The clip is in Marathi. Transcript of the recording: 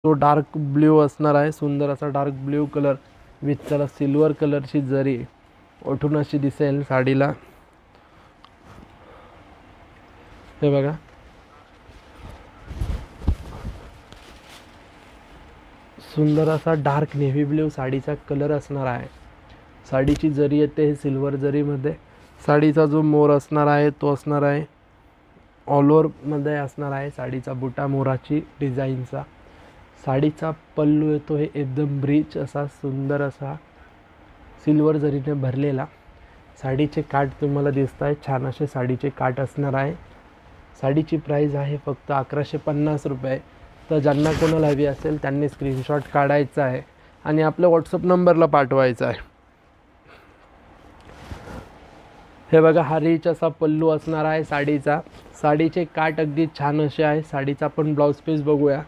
तो डार्क ब्ल्यू असणार आहे. सुंदर असा डार्क ब्ल्यू कलर विथ त्याला सिल्वर कलरची जरी ओठून अशी दिसेल साडीला. हे बघा, सुंदर असा डार्क नेव्ही ब्ल्यू साडीचा कलर असणार आहे. साडीची जरी येते हे सिल्वर जरीमध्ये. साडीचा जो मोर असणार आहे तो असणार आहे ऑल ओव्हरमध्ये असणार आहे. साडीचा बुटा मोराची डिझाईनचा. साडीचा पल्लू येतो हे एकदम रिच असा सुंदर असा सिल्वर जरीने भरलेला. साडीचे काठ तुम्हाला दिसत आहे, छान असे साडीचे काठ असणार आहे. साडीची प्राईस आहे फक्त 1150 रुपये. तर ज्यांना कोणाला हवी असेल त्यांनी स्क्रीनशॉट काढायचा आहे आणि आपल्या व्हॉट्सअप नंबरला पाठवायचा आहे. हे बघा, हा रिच असा पल्लू असणार आहे साडीचा. साडीचे काठ अगदी छान असे आहे. साडीचा आपण ब्लाऊज पीस बघूया.